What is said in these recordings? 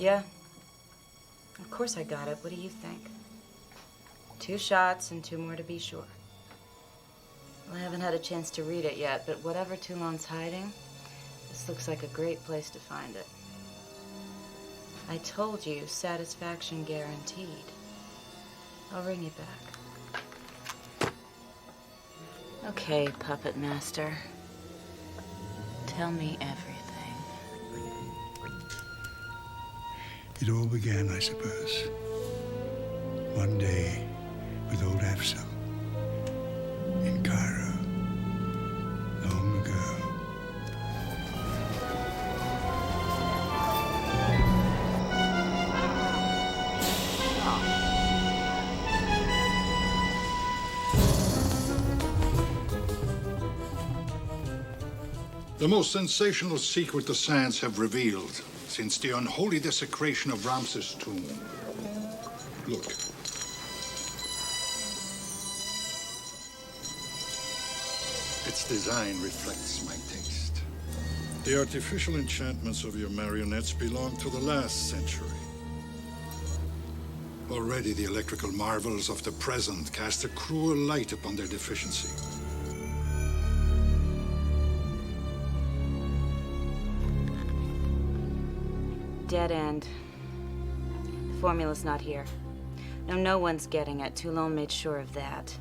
Yeah. Of course I got it. What do you think? 2 shots and 2 more to be sure. Well, I haven't had a chance to read it yet, but whatever Toulon's hiding, this looks like a great place to find it. I told you, satisfaction guaranteed. I'll ring you back. Okay, Puppet Master. Tell me everything. It all began, I suppose, one day with old Afsam in Cairo, long ago. The most sensational secret the science have revealed since the unholy desecration of Ramses' tomb. Look. Its design reflects my taste. The artificial enchantments of your marionettes belong to the last century. Already the electrical marvels of the present cast a cruel light upon their deficiency. Dead end. The formula's not here. No one's getting it. Toulon made sure of that.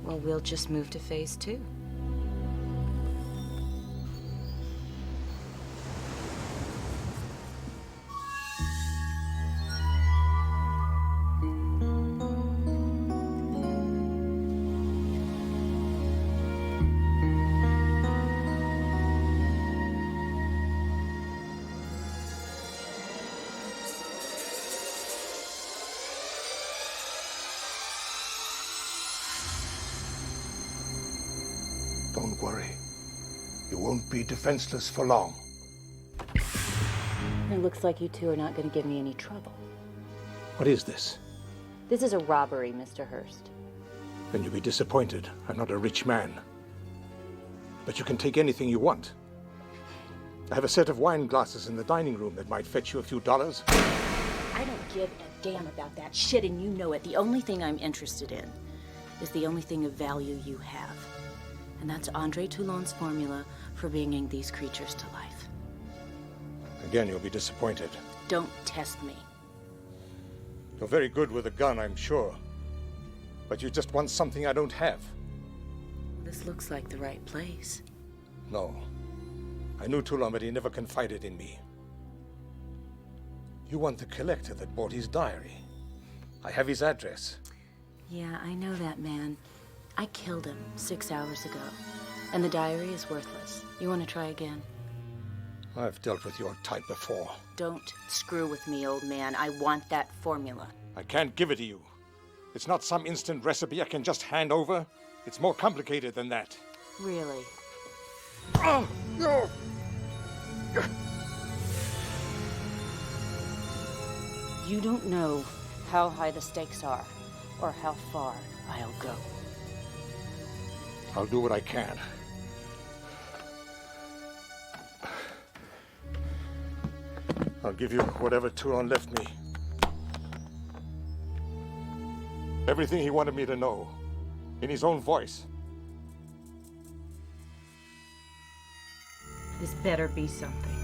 Well, we'll just move to phase 2. Don't worry. You won't be defenseless for long. It looks like you two are not going to give me any trouble. What is this? This is a robbery, Mr. Hurst. Then you'll be disappointed. I'm not a rich man. But you can take anything you want. I have a set of wine glasses in the dining room that might fetch you a few dollars. I don't give a damn about that shit, and you know it. The only thing I'm interested in is the only thing of value you have. And that's Andre Toulon's formula for bringing these creatures to life. Again, you'll be disappointed. Don't test me. You're very good with a gun, I'm sure. But you just want something I don't have. This looks like the right place. No. I knew Toulon, but he never confided in me. You want the collector that bought his diary. I have his address. Yeah, I know that man. I killed him 6 hours ago, and the diary is worthless. You want to try again? I've dealt with your type before. Don't screw with me, old man. I want that formula. I can't give it to you. It's not some instant recipe I can just hand over. It's more complicated than that. Really? Oh, no! You don't know how high the stakes are, or how far I'll go. I'll do what I can. I'll give you whatever Toulon left me. Everything he wanted me to know, in his own voice. This better be something.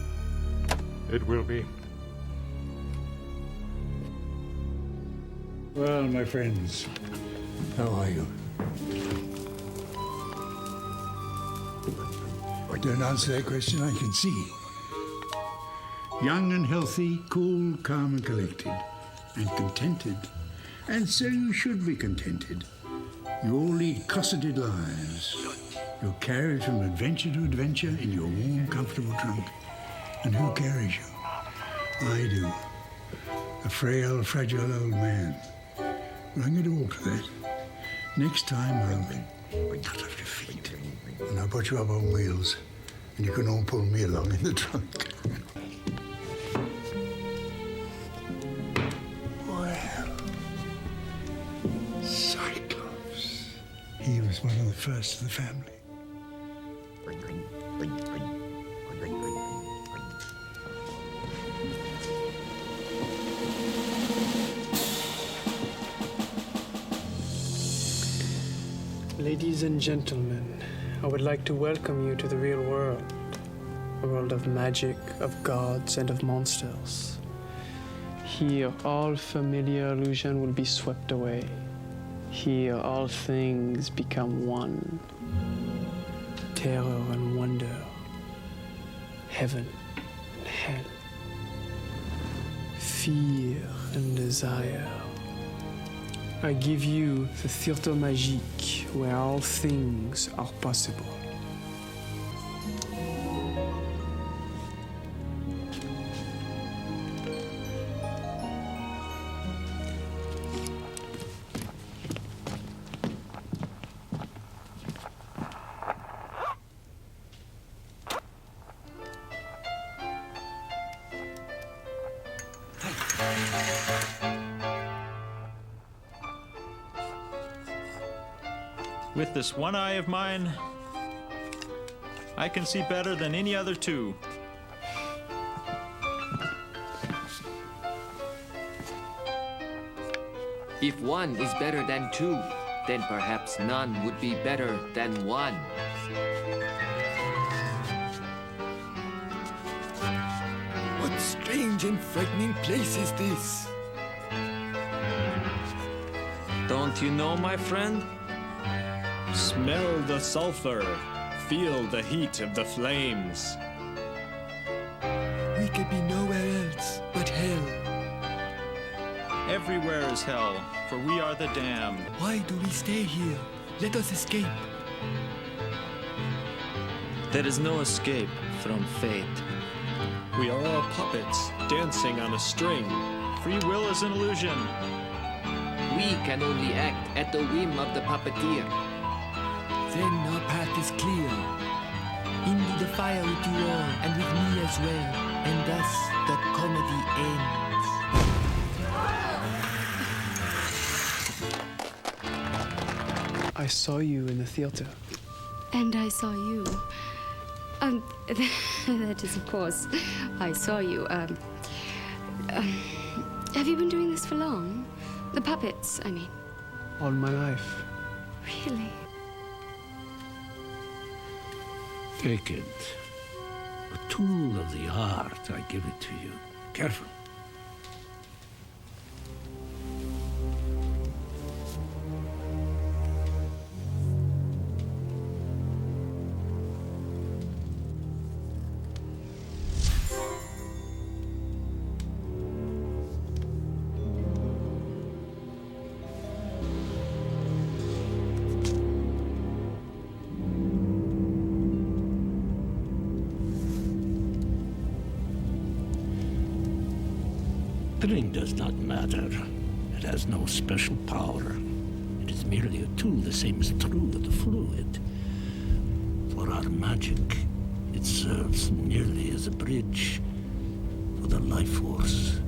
It will be. Well, my friends, how are you? Don't answer that question, I can see. Young and healthy, cool, calm and collected, and contented. And so you should be contented. You all lead cosseted lives. You're carried from adventure to adventure in your warm, comfortable trunk. And who carries you? I do. A frail, fragile old man. But I'm going to alter that. Next time I'll cut off your feet. And I'll put you up on wheels. And you can all pull me along in the trunk. Well, Cyclops. He was one of the first of the family. Ladies and gentlemen, I would like to welcome you to the real world. A world of magic, of gods, and of monsters. Here, all familiar illusion will be swept away. Here, all things become one. Terror and wonder, heaven and hell, fear and desire. I give you the theatre magique where all things are possible. With this one eye of mine, I can see better than any other two. If one is better than two, then perhaps none would be better than one. What strange and frightening place is this? Don't you know, my friend? Smell the sulfur. Feel the heat of the flames. We could be nowhere else but hell. Everywhere is hell, for we are the damned. Why do we stay here? Let us escape. There is no escape from fate. We are all puppets, dancing on a string. Free will is an illusion. We can only act at the whim of the puppeteer. Then our path is clear. Into the fire with you all, and with me as well. And thus the comedy ends. I saw you in the theatre. And I saw you. That is, of course, I saw you. Have you been doing this for long? The puppets, I mean. All my life. Really? Take it. A tool of the art, I give it to you. Careful. The ring does not matter. It has no special power. It is merely a tool, the same as true of the fluid. For our magic, it serves merely as a bridge for the life force,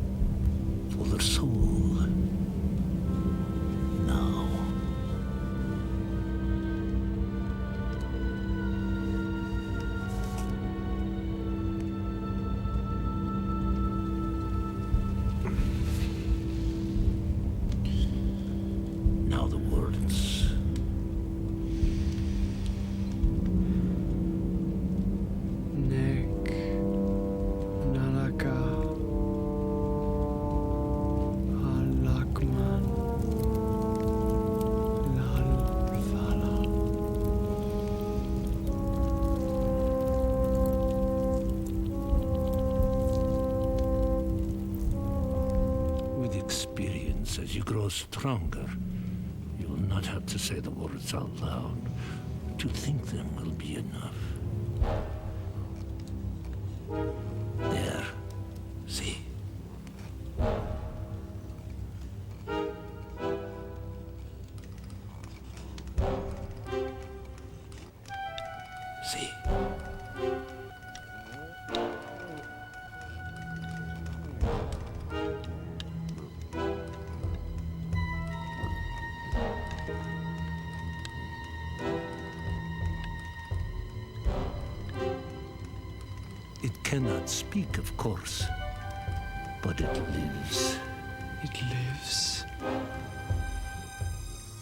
for the soul. Now. Now the words. Nek, Nalaka, Alakman, Lalfala. With experience, as you grow stronger, you will not have to say the words out loud. To think them will be enough. There. See? See? It cannot speak, of course, but it lives. It lives.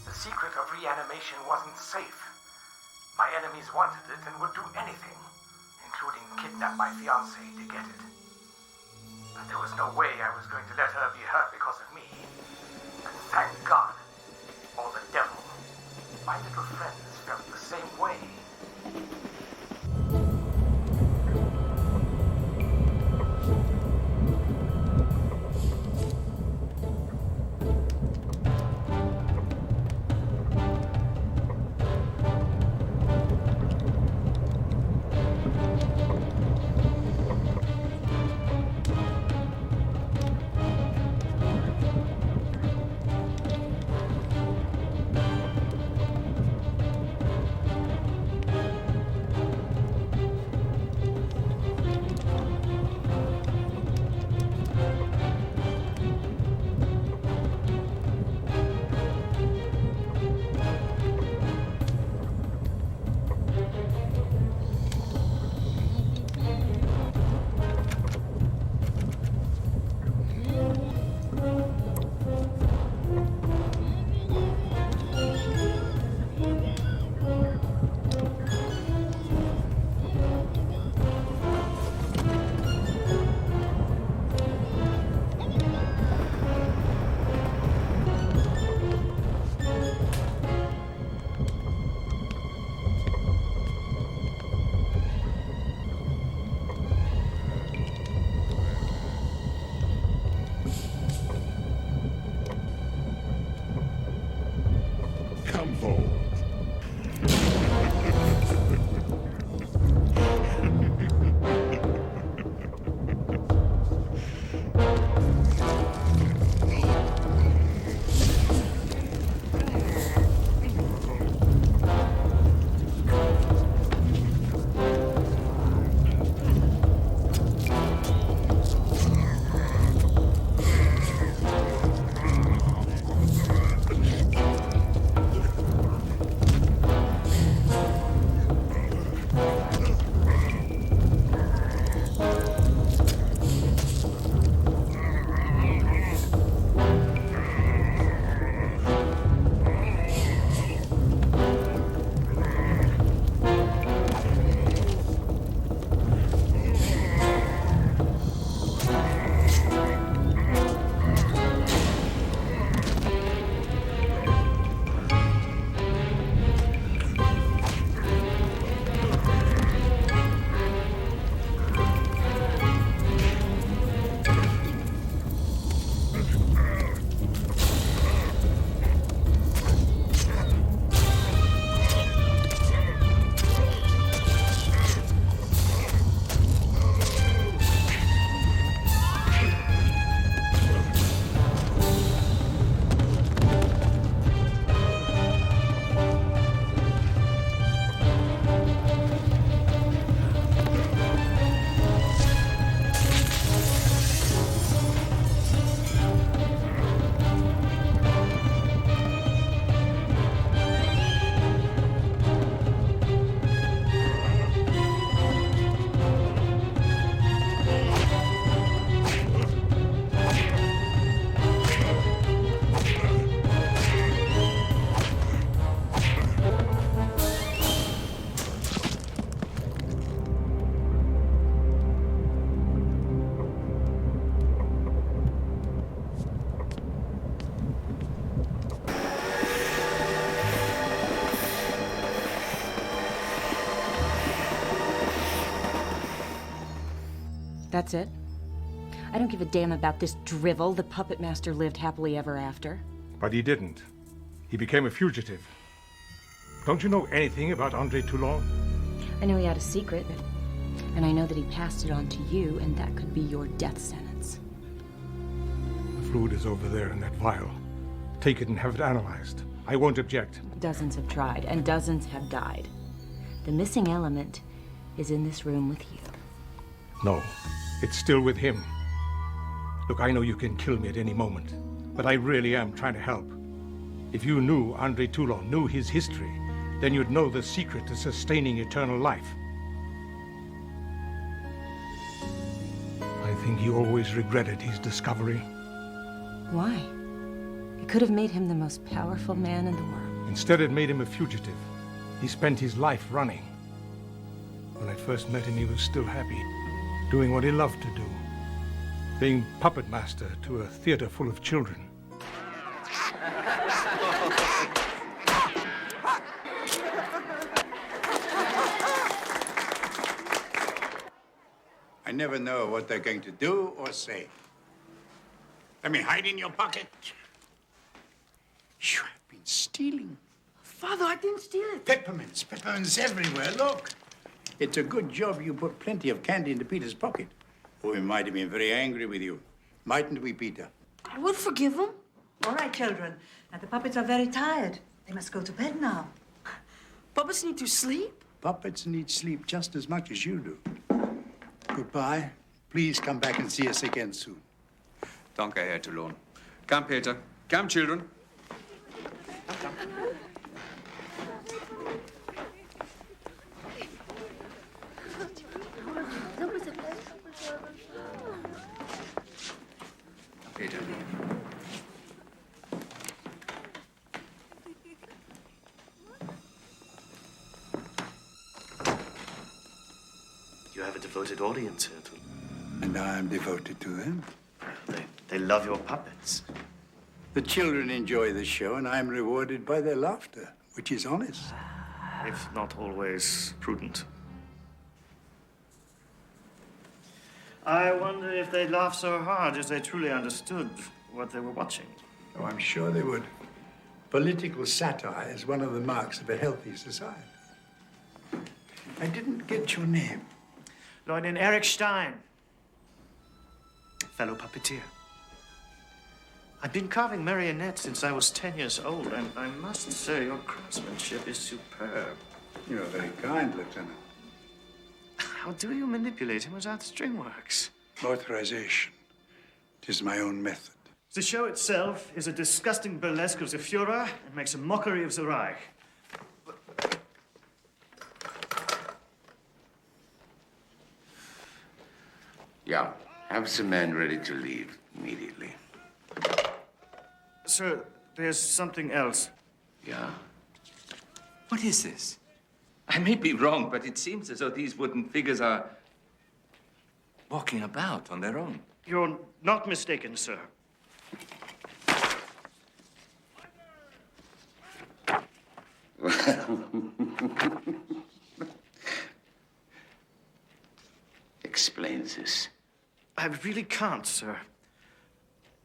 The secret secret of reanimation wasn't safe. My enemies wanted it and would do anything, including kidnap my fiancée to get it. But there was no way I was going to let her be hurt because of me. And thank God, or the devil, my little friends felt the same way. That's it? I don't give a damn about this drivel. The puppet master lived happily ever after. But he didn't. He became a fugitive. Don't you know anything about Andre Toulon? I know he had a secret, and I know that he passed it on to you, and that could be your death sentence. The fluid is over there in that vial. Take it and have it analyzed. I won't object. Dozens have tried, and dozens have died. The missing element is in this room with you. No, it's still with him. Look, I know you can kill me at any moment, but I really am trying to help. If you knew Andre Toulon, knew his history, then you'd know the secret to sustaining eternal life. I think he always regretted his discovery. Why? It could have made him the most powerful man in the world. Instead, it made him a fugitive. He spent his life running. When I first met him, he was still happy, doing what he loved to do, being puppet master to a theater full of children. I never know what they're going to do or say. Let me hide in your pocket. You have been stealing. Father, I didn't steal it. Peppermints everywhere. Look. It's a good job you put plenty of candy into Peter's pocket. Or he might have been very angry with you. Mightn't we, Peter? I would forgive him. All right, children. Now, the puppets are very tired. They must go to bed now. Puppets need to sleep? Puppets need sleep just as much as you do. Goodbye. Please come back and see us again soon. Danke, Herr Toulon. Come, Peter. Come, children. Peter. You have a devoted audience here, Toulon. And I am devoted to them. They love your puppets. The children enjoy the show, and I'm rewarded by their laughter, which is honest. If not always prudent. I wonder if they'd laugh so hard if they truly understood what they were watching. Oh, I'm sure they would. Political satire is one of the marks of a healthy society. I didn't get your name. Leutnant Eric Stein, fellow puppeteer. I've been carving marionettes since I was 10 years old, and I must say your craftsmanship is superb. You're very kind, Lieutenant. How do you manipulate him without string works? Authorization. It is my own method. The show itself is a disgusting burlesque of the Führer and makes a mockery of the Reich. Yeah, have the men ready to leave immediately. Sir, there's something else. Yeah? What is this? I may be wrong, but it seems as though these wooden figures are walking about on their own. You're not mistaken, sir. Explain this. I really can't, sir.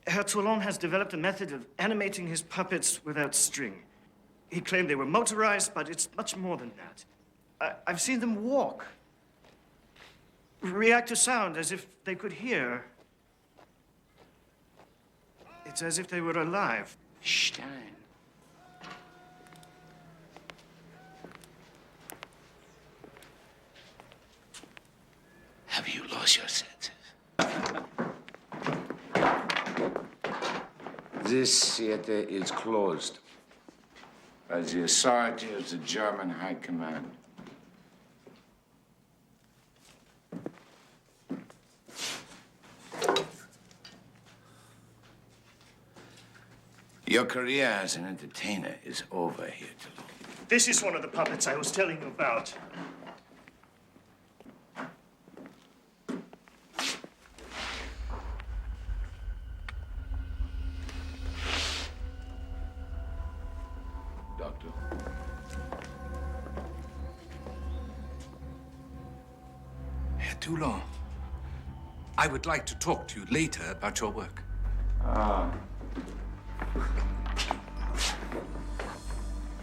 Herr Toulon has developed a method of animating his puppets without string. He claimed they were motorized, but it's much more than that. I've seen them walk, react to sound as if they could hear. It's as if they were alive. Stein. Have you lost your senses? This theater is closed by the authority of the German High Command. Your career as an entertainer is over here, Toulon. This is one of the puppets I was telling you about. Doctor. Herr Toulon, I would like to talk to you later about your work. Ah.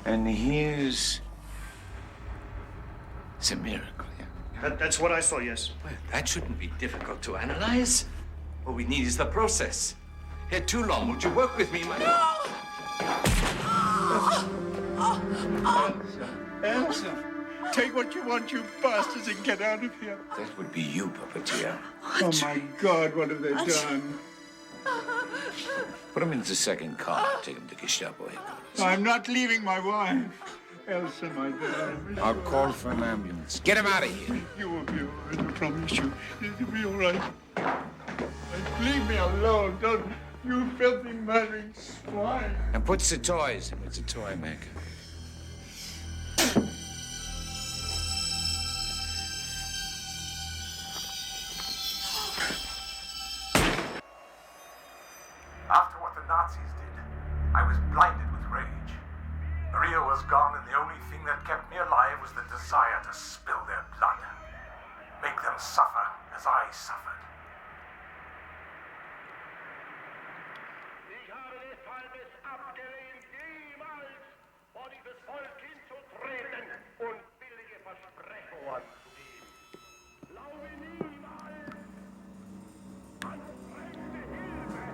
And here's the miracle, yeah? That's what I saw, yes. Well, that shouldn't be difficult to analyze. All we need is the process. Herr Toulon, would you work with me, my... Elsa, take what you want, you bastards, and get out of here. That would be you, puppeteer. Oh, my God, what have they done? Put him into the second car. Take him to Gestapo headquarters. I'm not leaving my wife. Elsa, my darling. I'll call for an ambulance. Get him out of here. You will be all right, I promise you. It'll be all right. Leave me alone. You filthy murdering swine. And puts the toys with the toy maker. After what the Nazis did, I was blinded with rage. Maria was gone, and the only thing that kept me alive was the desire to spill their blood. Make them suffer as I suffered. Ich habe deshalb es abgelehnt, jemals vor dieses Volk hinzutreten und billige Versprechungen zu geben. Glaube niemals an fremde Hilfe,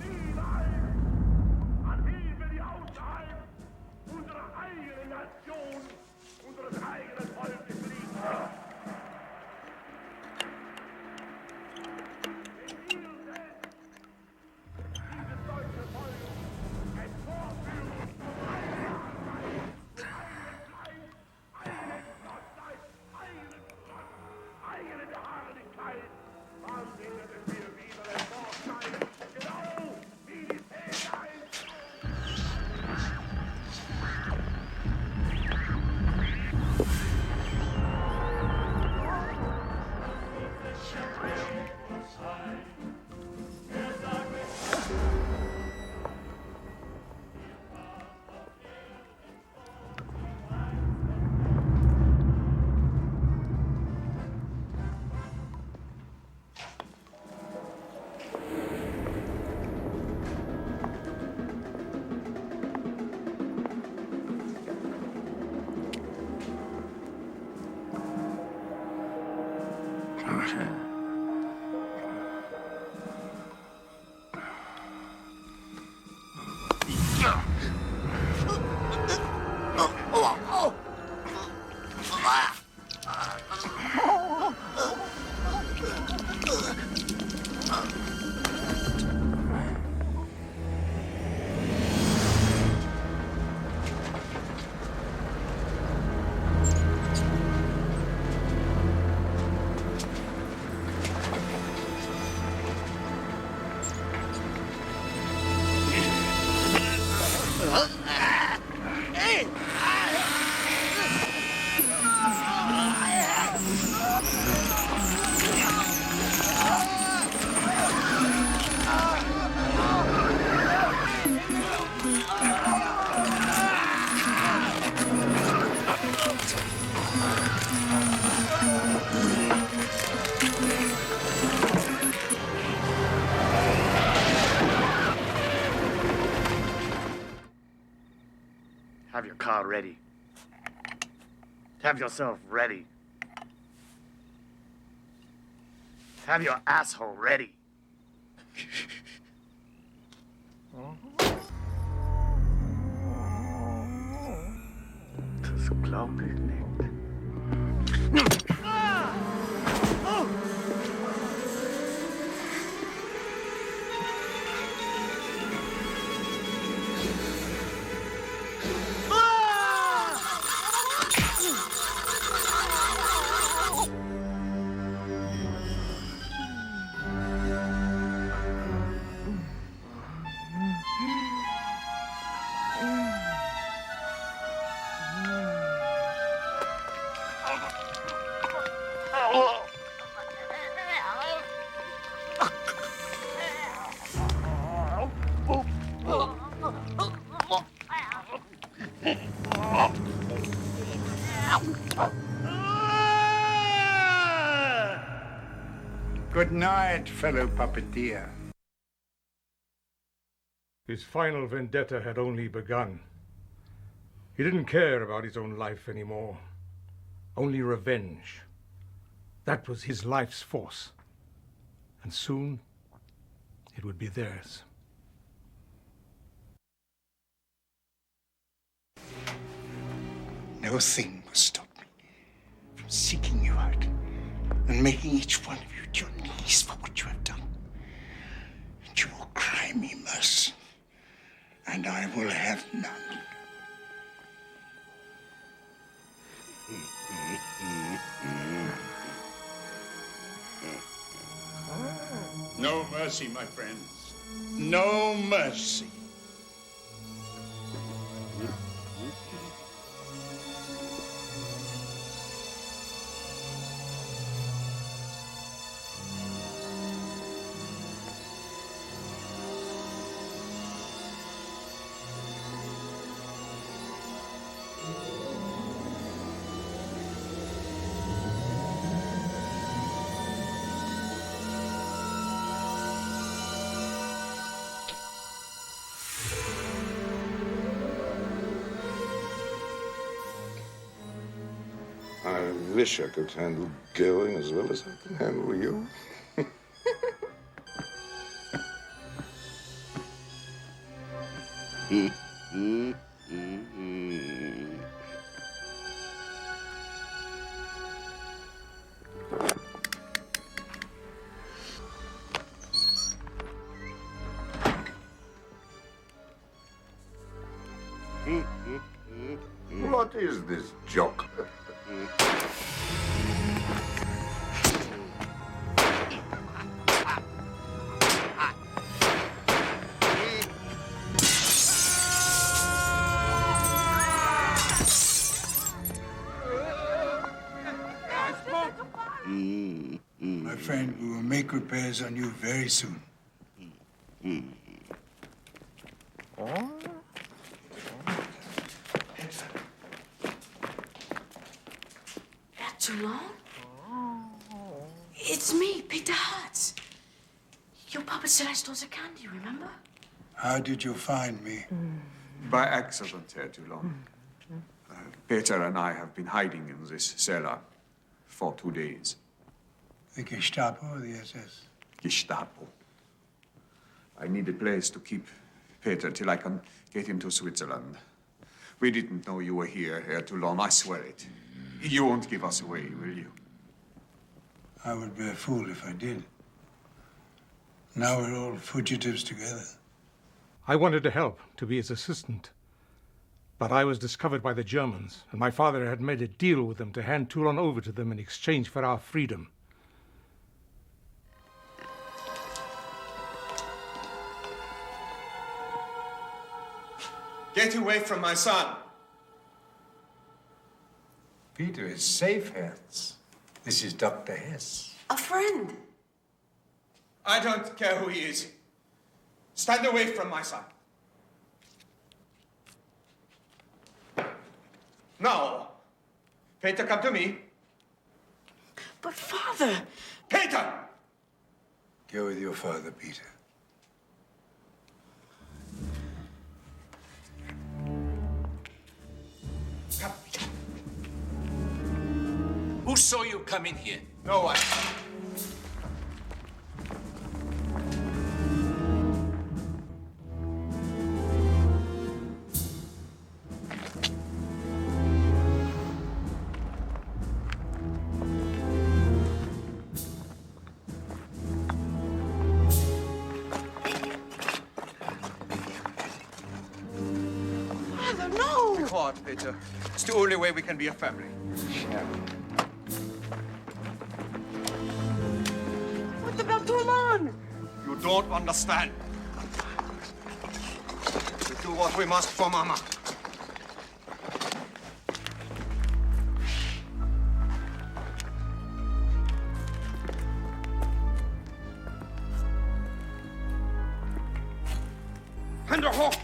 niemals an Hilfe, die außerhalb unserer eigenen Nation, unseres eigenen Volkes liegt. Have your car ready. Have yourself ready. Have your asshole ready. Das glaube ich nicht. Good night, fellow puppeteer. His final vendetta had only begun. He didn't care about his own life anymore. Only revenge. That was his life's force. And soon, it would be theirs. No thing will stop me from seeking you out and making each one of you to your knees for what you have done. And you will cry me mercy, and I will have none. No mercy, my friends. No mercy. I wish I could handle going as well as I can handle you. What is this joke? My friend, we will make repairs on you very soon. Toulon? It's me, Peter Hertz. Your puppet said I stole the candy, remember? How did you find me? By accident, Herr Toulon. Peter and I have been hiding in this cellar for 2 days. The Gestapo or the SS? Gestapo. I need a place to keep Peter till I can get him to Switzerland. We didn't know you were here, Herr Toulon, I swear it. You won't give us away, will you? I would be a fool if I did. Now we're all fugitives together. I wanted to help, to be his assistant. But I was discovered by the Germans, and my father had made a deal with them to hand Toulon over to them in exchange for our freedom. Get away from my son! Peter is safe, Hertz. This is Dr. Hess. A friend. I don't care who he is. Stand away from my son. Now, Peter, come to me. But Father! Peter! Go with your father, Peter. Come, Peter. Who saw you come in here? No one. Father, no! Be quiet, Peter. It's the only way we can be a family. What about Toulon? You don't understand. We do what we must for Mama. Hände hoch!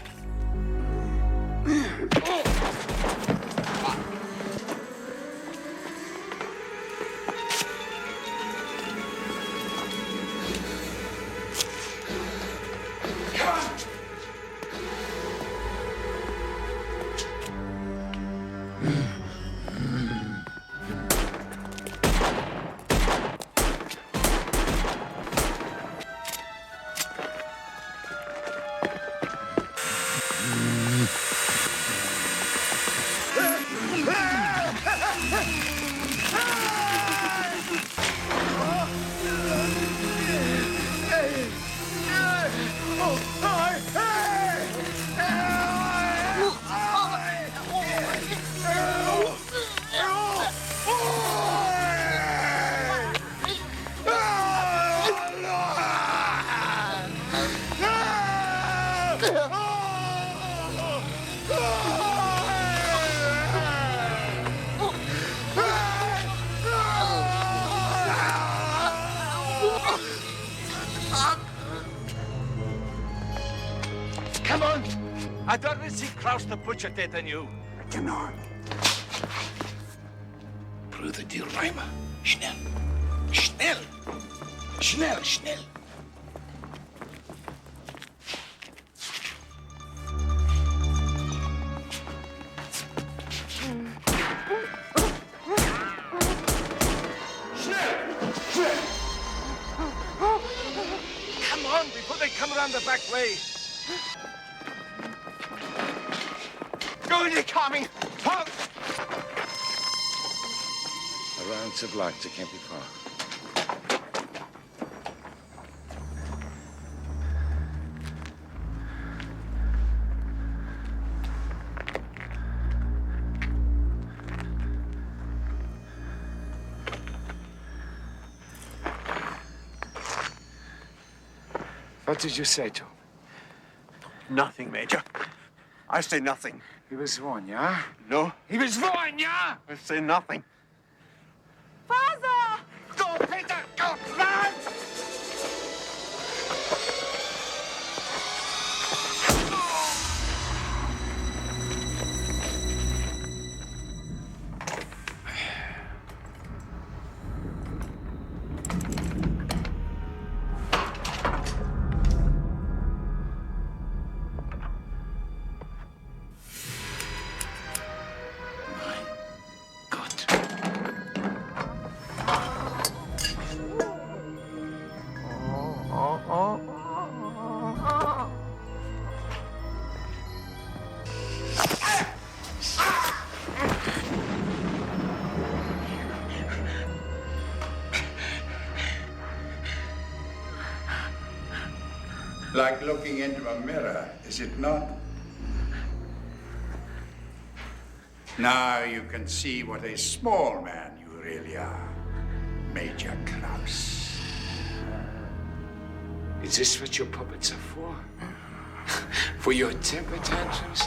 I'd rather see Klaus the Butcher dead than you. Genau. Brüder, die Räume. Schnell. Schnell. Schnell, schnell. Come on, before they come around the back way. Go in, you're coming. Halt! Around Civilites, it can't be far. What did you say to him? Nothing, Major. I say nothing. He was one, yeah? No. He was one, yeah? I say nothing. Father! Go, Peter! Go, run! Like looking into a mirror, is it not? Now you can see what a small man you really are, Major Klaus. Is this what your puppets are for? For your temper tantrums?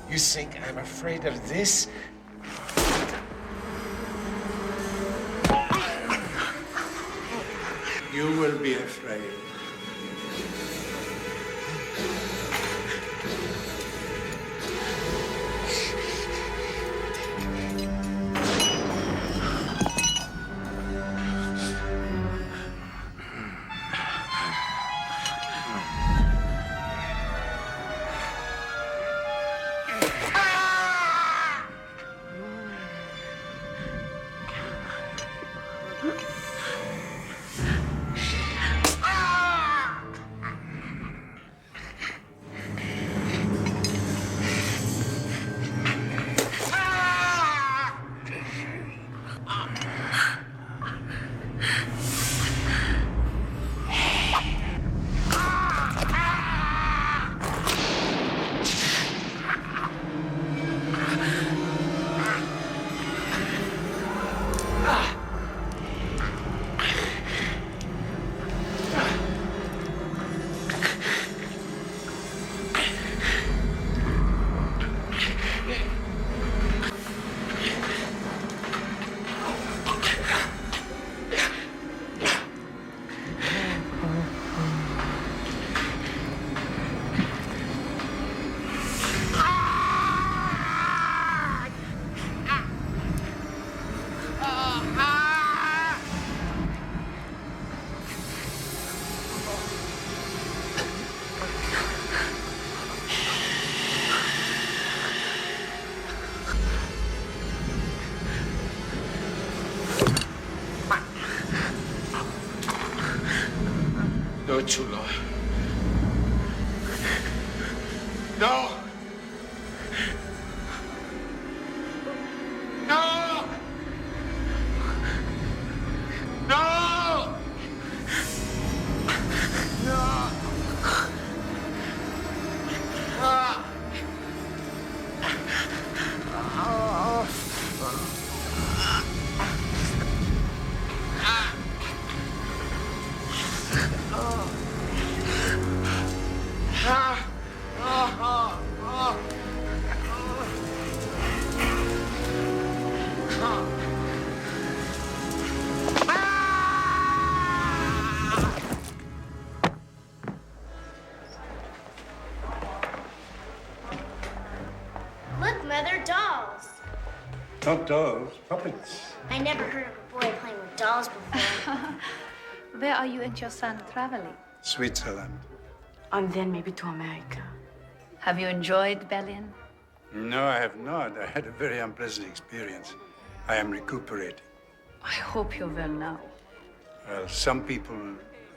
You think I'm afraid of this? You will be afraid. No, Toulon. No! No! No! No! Not dolls, puppets. I never heard of a boy playing with dolls before. Where are you and your son traveling? Switzerland. And then maybe to America. Have you enjoyed Berlin? No, I have not. I had a very unpleasant experience. I am recuperating. I hope you're well now. Well, some people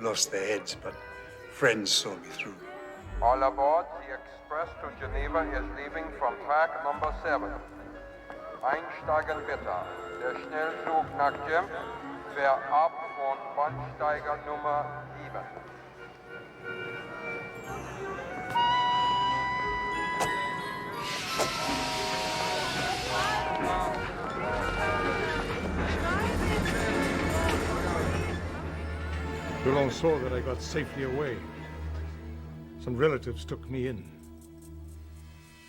lost their heads, but friends saw me through. All aboard, the express to Geneva is leaving from track number 7. Einsteigen bitte. Der Schnellzug nach Genf fährt ab von Bahnsteiger Nummer 7. Toulon saw that I got safely away. Some relatives took me in.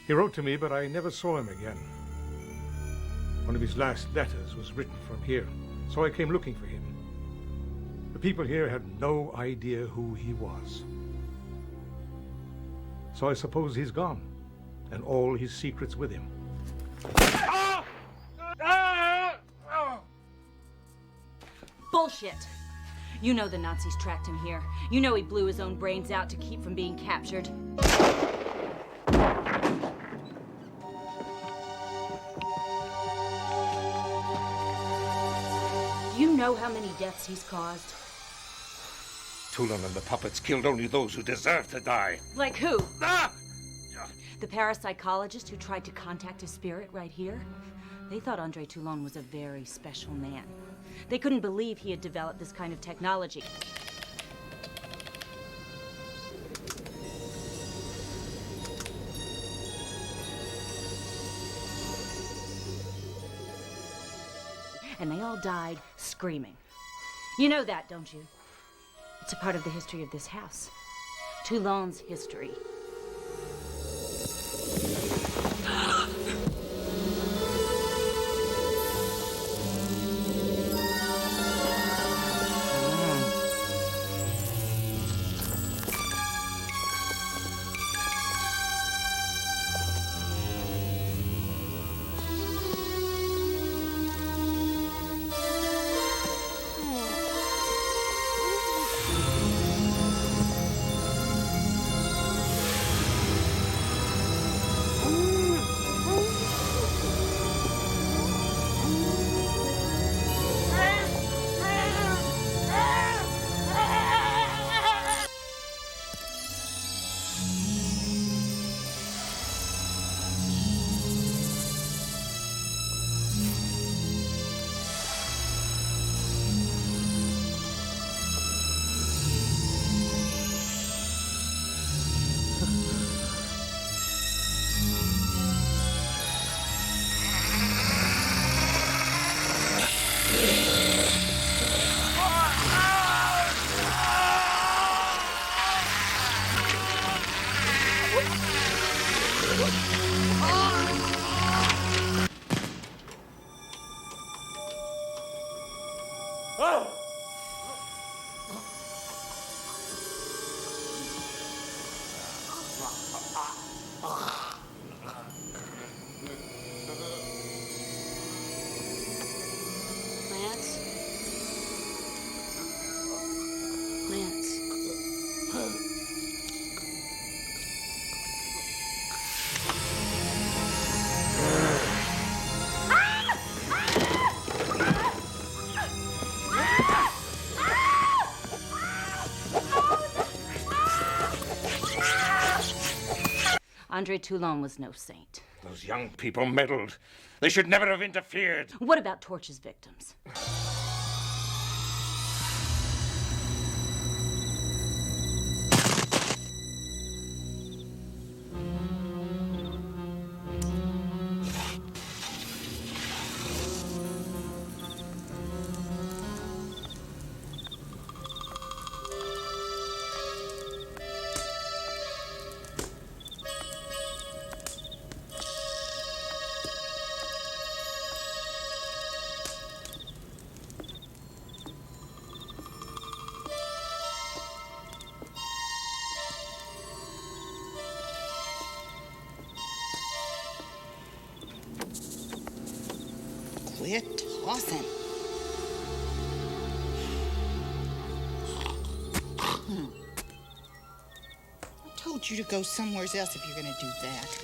He wrote to me, but I never saw him again. One of his last letters was written from here, so I came looking for him. The people here had no idea who he was. So I suppose he's gone, and all his secrets with him. Bullshit! You know the Nazis tracked him here. You know he blew his own brains out to keep from being captured. Do you know how many deaths he's caused? Toulon and the puppets killed only those who deserved to die. Like who? The parapsychologist who tried to contact his spirit right here? They thought Andre Toulon was a very special man. They couldn't believe he had developed this kind of technology. And they all died screaming. You know that, don't you? It's a part of the history of this house. Toulon's history. Andre Toulon was no saint. Those young people meddled. They should never have interfered. What about Torch's victims? Quit tossing. I told you to go somewhere else if you're gonna do that.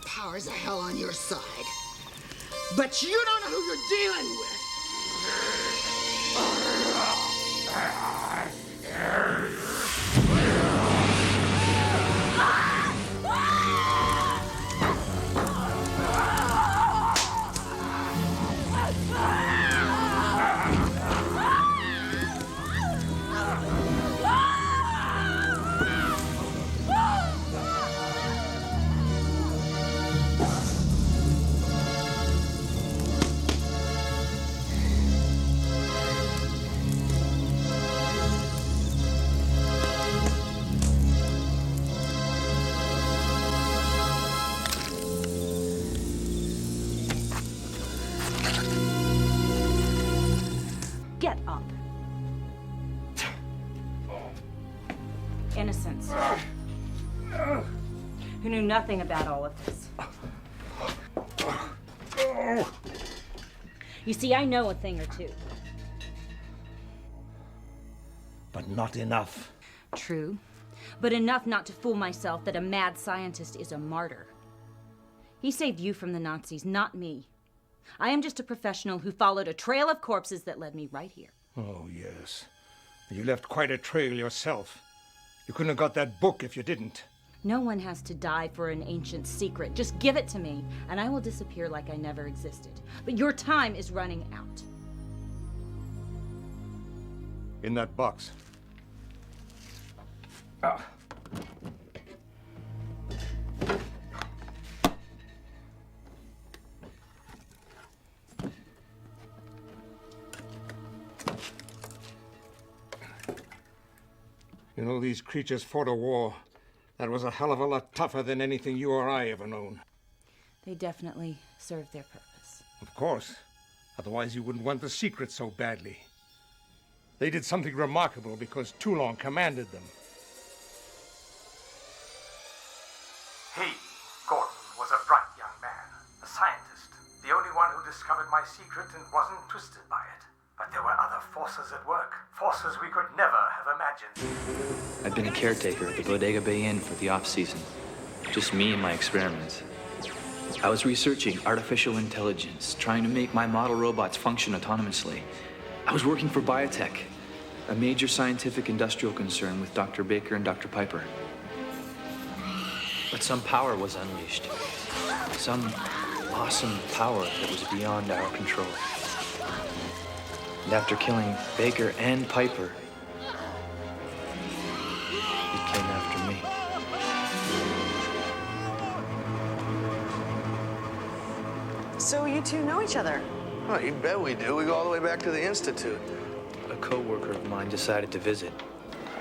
Powers of hell on your side. But you don't know who you're dealing with. Get up. Innocence. who knew nothing about all of this. You see, I know a thing or two. But not enough. True, but enough not to fool myself that a mad scientist is a martyr. He saved you from the Nazis, not me. I am just a professional who followed a trail of corpses that led me right here. Oh, yes. You left quite a trail yourself. You couldn't have got that book if you didn't. No one has to die for an ancient secret. Just give it to me, and I will disappear like I never existed. But your time is running out. In that box. Ah. You know, these creatures fought a war that was a hell of a lot tougher than anything you or I ever known. They definitely served their purpose. Of course. Otherwise you wouldn't want the secret so badly. They did something remarkable because Toulon commanded them. He, Gordon, was a bright young man, a scientist, the only one who discovered my secret and wasn't twisted by it. But there were other forces at work, forces we could never have imagined. I've been a caretaker at the Bodega Bay Inn for the off-season. Just me and my experiments. I was researching artificial intelligence, trying to make my model robots function autonomously. I was working for biotech, a major scientific industrial concern with Dr. Baker and Dr. Piper. But some power was unleashed. Some awesome power that was beyond our control. And after killing Baker and Piper, it came after me. So you two know each other? Oh, you bet we do. We go all the way back to the Institute. A co-worker of mine decided to visit,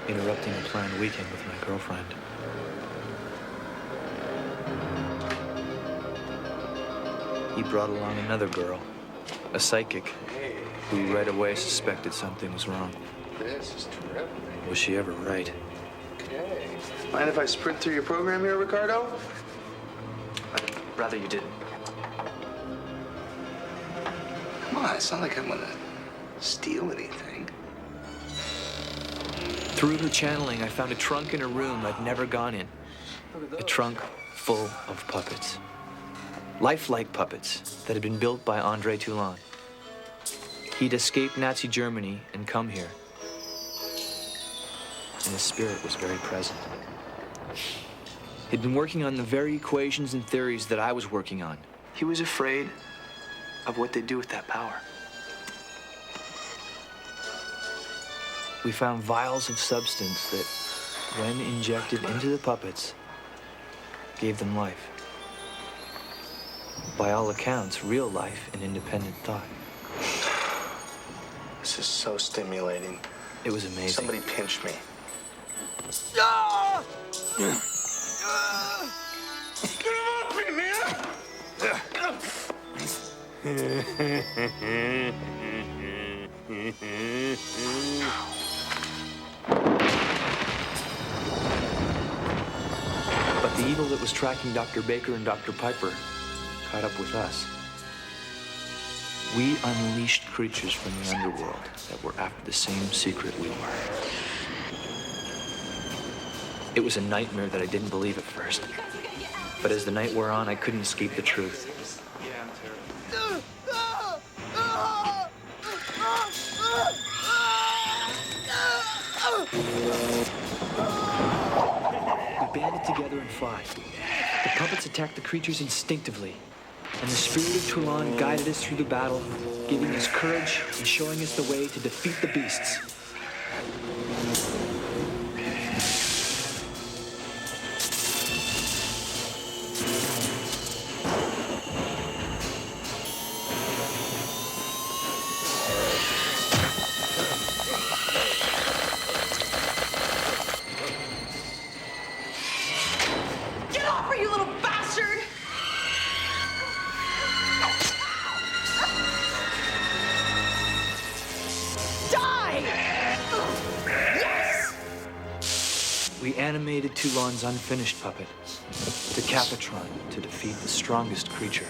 interrupting a planned weekend with my girlfriend. He brought along another girl, a psychic, who right away suspected something was wrong. This is terrific. Was she ever right? Okay. Mind if I sprint through your program here, Ricardo? I'd rather you didn't. Come on, it's not like I'm gonna steal anything. Through her channeling, I found a trunk in her room I'd never gone in. A trunk full of puppets. Lifelike puppets that had been built by Andre Toulon. He'd escaped Nazi Germany and come here. And his spirit was very present. He'd been working on the very equations and theories that I was working on. He was afraid of what they'd do with that power. We found vials of substance that, when injected into the puppets, gave them life. By all accounts, real life and independent thought. This is so stimulating. It was amazing. Somebody pinch me. Ah! Get him off me, man! But the evil that was tracking Dr. Baker and Dr. Piper caught up with us. We unleashed creatures from the underworld that were after the same secret we were. It was a nightmare that I didn't believe at first. But as the night wore on, I couldn't escape the truth. We banded together and fought. The puppets attacked the creatures instinctively. And the spirit of Toulon guided us through the battle, giving us courage and showing us the way to defeat the beasts. Get off her, you little bastard! Die! Yes! We animated Toulon's unfinished puppet, the Capitron, to defeat the strongest creature.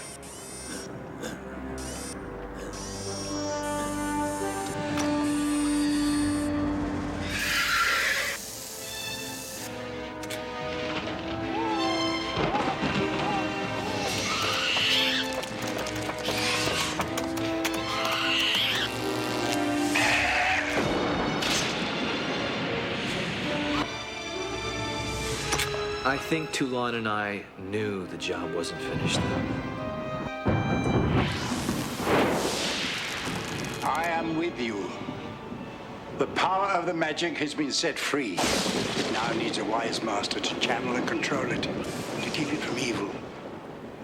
I think Toulon and I knew the job wasn't finished though. I am with you. The power of the magic has been set free. It now needs a wise master to channel and control it, to keep it from evil.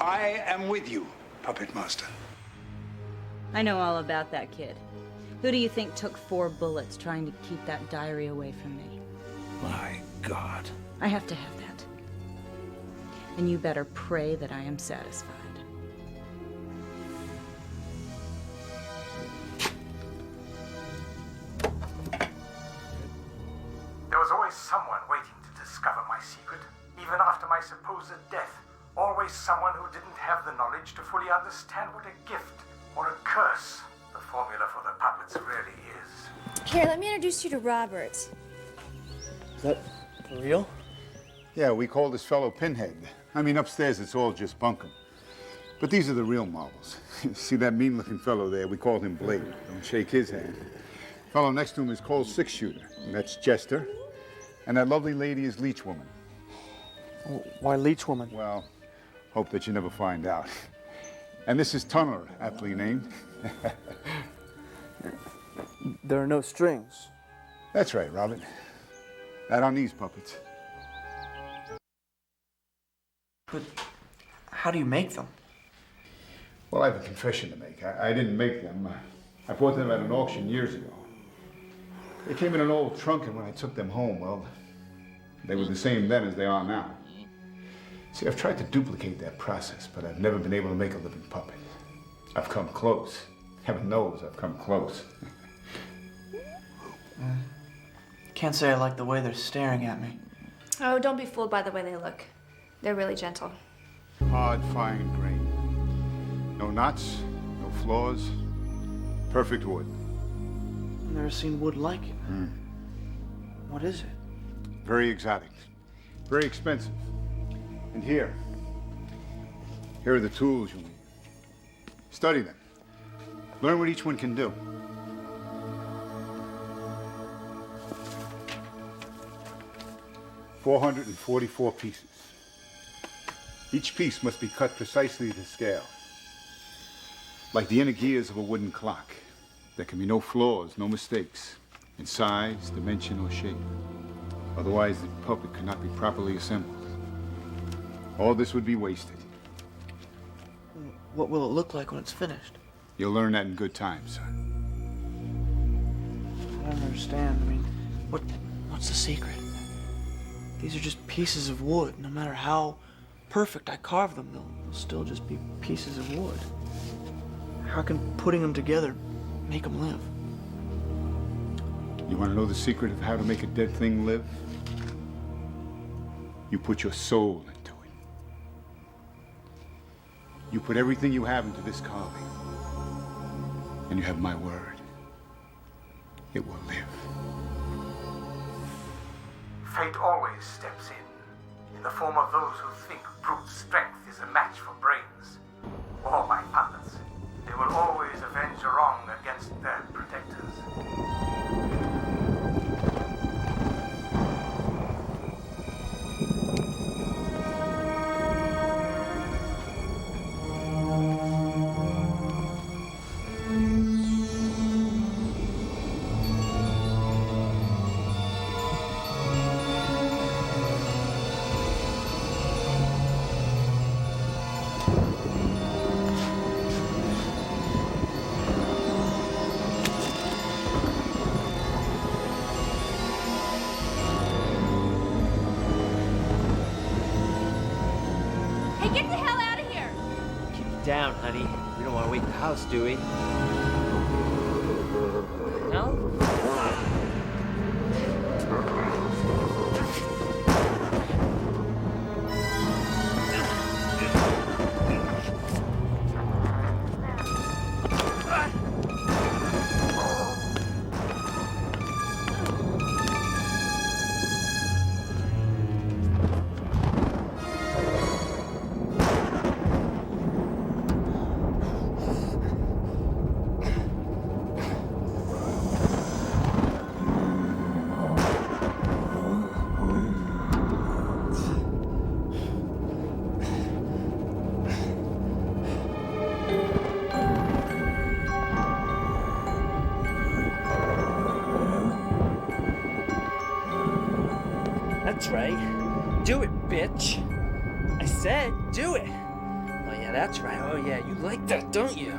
I am with you, Puppet Master. I know all about that kid. Who do you think took 4 bullets trying to keep that diary away from me? My God. I have to have that. And you better pray that I am satisfied. There was always someone waiting to discover my secret, even after my supposed death. Always someone who didn't have the knowledge to fully understand what a gift or a curse the formula for the puppets really is. Here, let me introduce you to Robert. Is that for real? Yeah, we call this fellow Pinhead. I mean, upstairs it's all just bunkum. But these are the real marbles. See that mean-looking fellow there? We call him Blade. Don't shake his hand. The fellow next to him is called Six Shooter, and that's Jester. And that lovely lady is Leech Woman. Why Leech Woman? Well, hope that you never find out. And this is Tunneler, aptly named. There are no strings. That's right, Robert. That on these puppets. But how do you make them? Well, I have a confession to make. I didn't make them. I bought them at an auction years ago. They came in an old trunk, and when I took them home, well, they were the same then as they are now. See, I've tried to duplicate that process, but I've never been able to make a living puppet. I've come close. Heaven knows I've come close. Can't say I like the way they're staring at me. Oh, don't be fooled by the way they look. They're really gentle. Hard, fine grain. No knots, no flaws. Perfect wood. I've never seen wood like it. What is it? Very exotic. Very expensive. And here are the tools you'll need. Study them. Learn what each one can do. "444 pieces. Each piece must be cut precisely to scale. Like the inner gears of a wooden clock. There can be no flaws, no mistakes, in size, dimension, or shape. Otherwise, the puppet could not be properly assembled. All this would be wasted. What will it look like when it's finished? You'll learn that in good time, son. I don't understand. I mean, what's the secret? These are just pieces of wood. No matter how perfect I carve them, they'll still just be pieces of wood. How can putting them together make them live? You want to know the secret of how to make a dead thing live? You put your soul into it. You put everything you have into this carving. And you have my word. It will live. Fate always steps in the form of those who think brute strength is a match for brains. All my puppets, they will always avenge a wrong against their protectors. Down, honey. We don't want to wake the house, do we? No? That's right. Do it, bitch. I said, do it. Oh, yeah, that's right. Oh, yeah, you like that, don't you?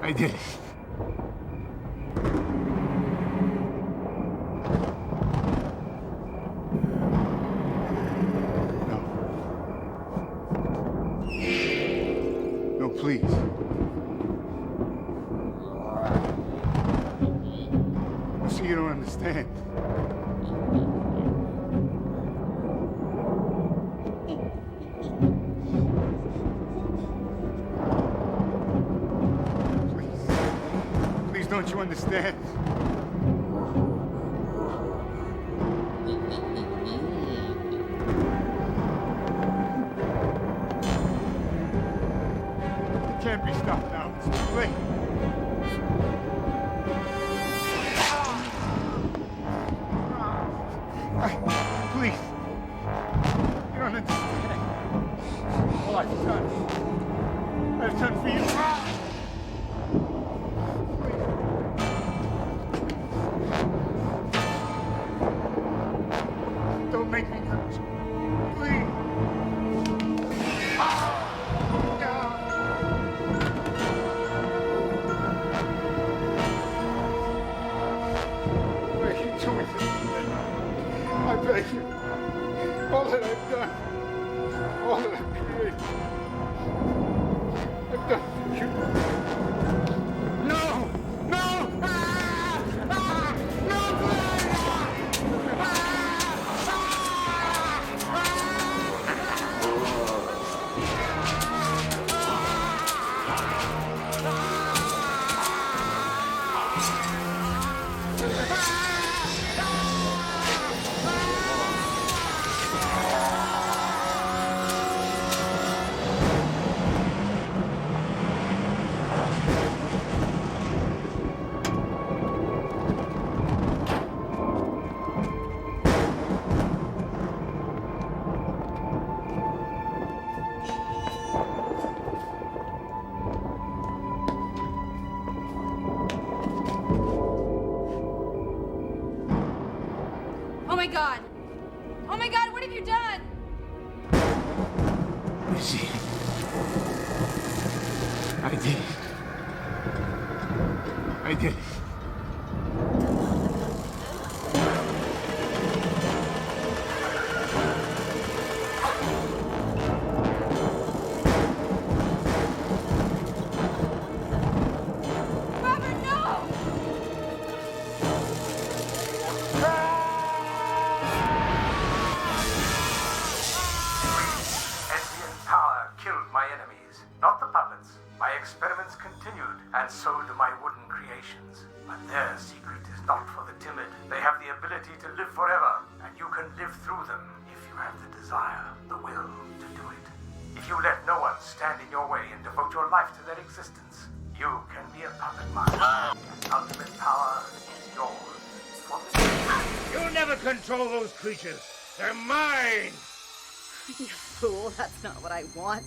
I did it. No, please. I see you don't understand. Please, don't you understand? It can't be stopped now. It's too late. Please. You don't understand. All I've done for you. Please. Don't make me hurt you. Please. Why are you doing this? I beg you. All that I've done, all that I've created, I've done for you. No! No! No, Oh my God! Oh my God, what have you done? Missy. I did it. I did it. And so do my wooden creations. But their secret is not for the timid. They have the ability to live forever, and you can live through them if you have the desire, the will to do it. If you let no one stand in your way and devote your life to their existence, you can be a puppet master. Ultimate power is yours. For the You'll never control those creatures. They're mine. You fool, that's not what I want.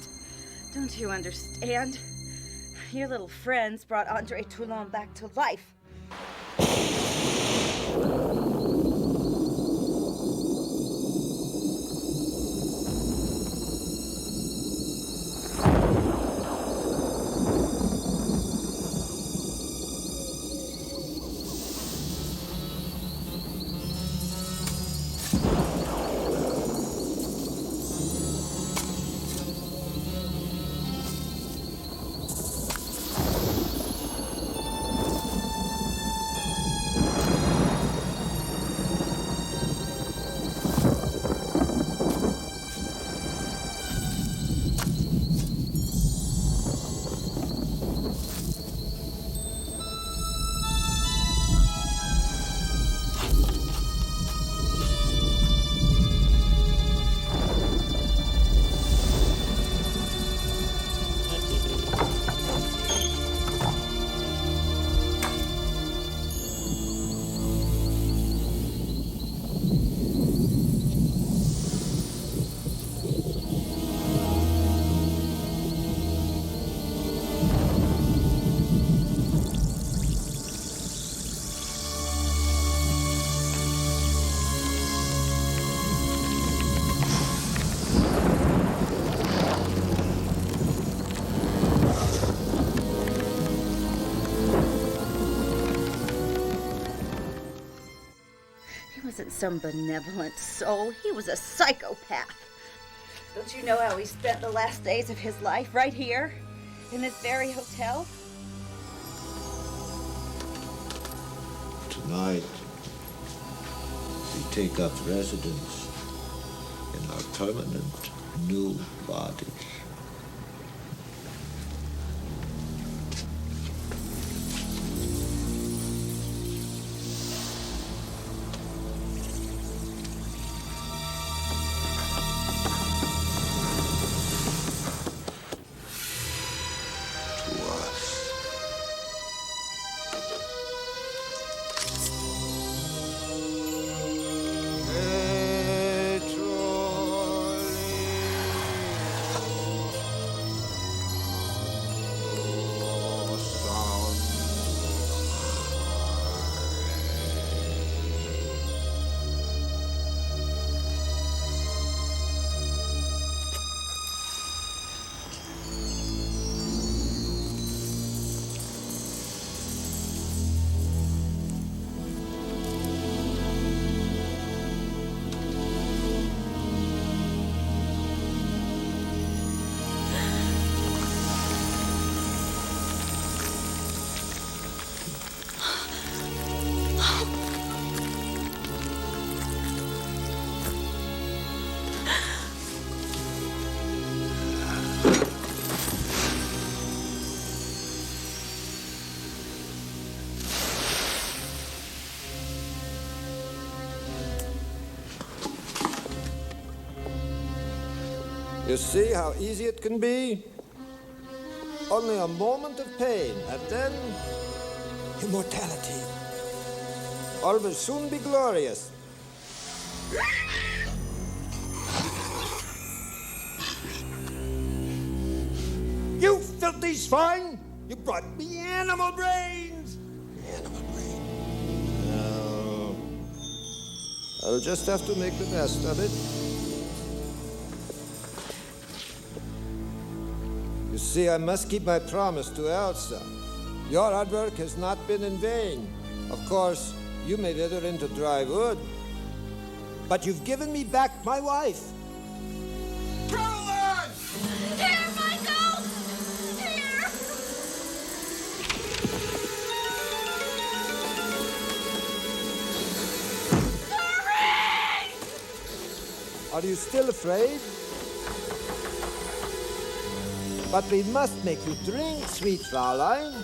Don't you understand? Your little friends brought Andre Toulon back to life. Some benevolent soul. He was a psychopath. Don't you know how he spent the last days of his life right here, in this very hotel? Tonight, we take up residence in our permanent new bodies. You see how easy it can be? Only a moment of pain, and then immortality. All will soon be glorious. You filthy swine! You brought me animal brains! Animal brains. No. I'll just have to make the best of it. You see, I must keep my promise to Elsa. Your hard work has not been in vain. Of course, you may wither into dry wood, but you've given me back my wife. Roland! Here, Michael! Here! Hurry! Are you still afraid? But we must make you drink, sweet Fraulein.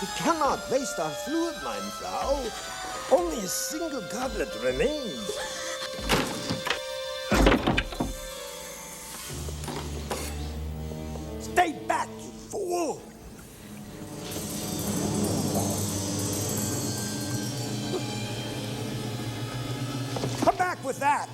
We cannot waste our fluid, mein Frau. Only a single goblet remains. Stay back, you fool! Come back with that!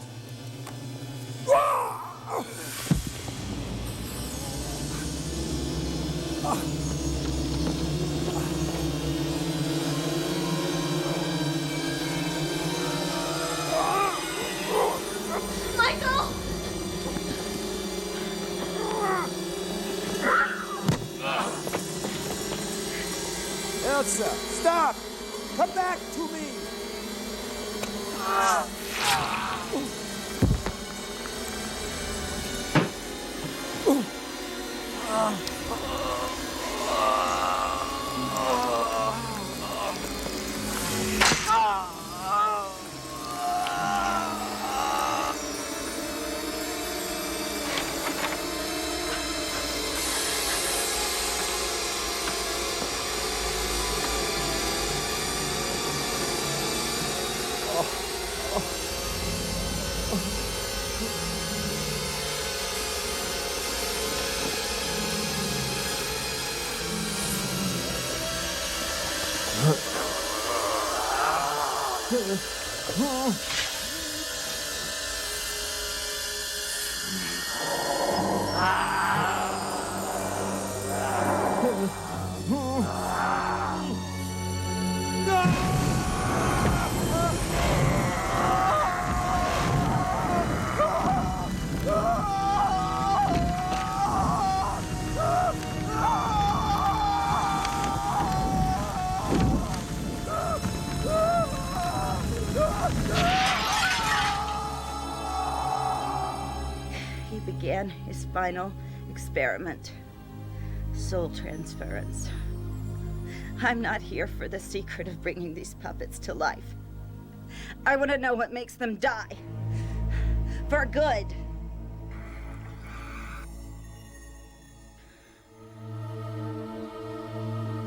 Michael! Elsa, stop! Come back to me! He began his final experiment, soul transference. I'm not here for the secret of bringing these puppets to life. I want to know what makes them die. For good.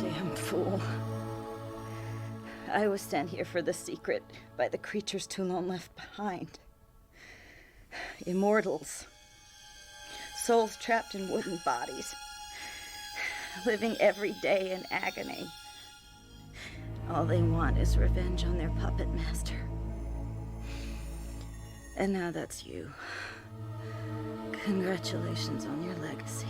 Damn fool. I was sent here for the secret by the creatures Toulon left behind. Immortals. Souls trapped in wooden bodies. Living every day in agony. All they want is revenge on their puppet master. And now that's you. Congratulations on your legacy.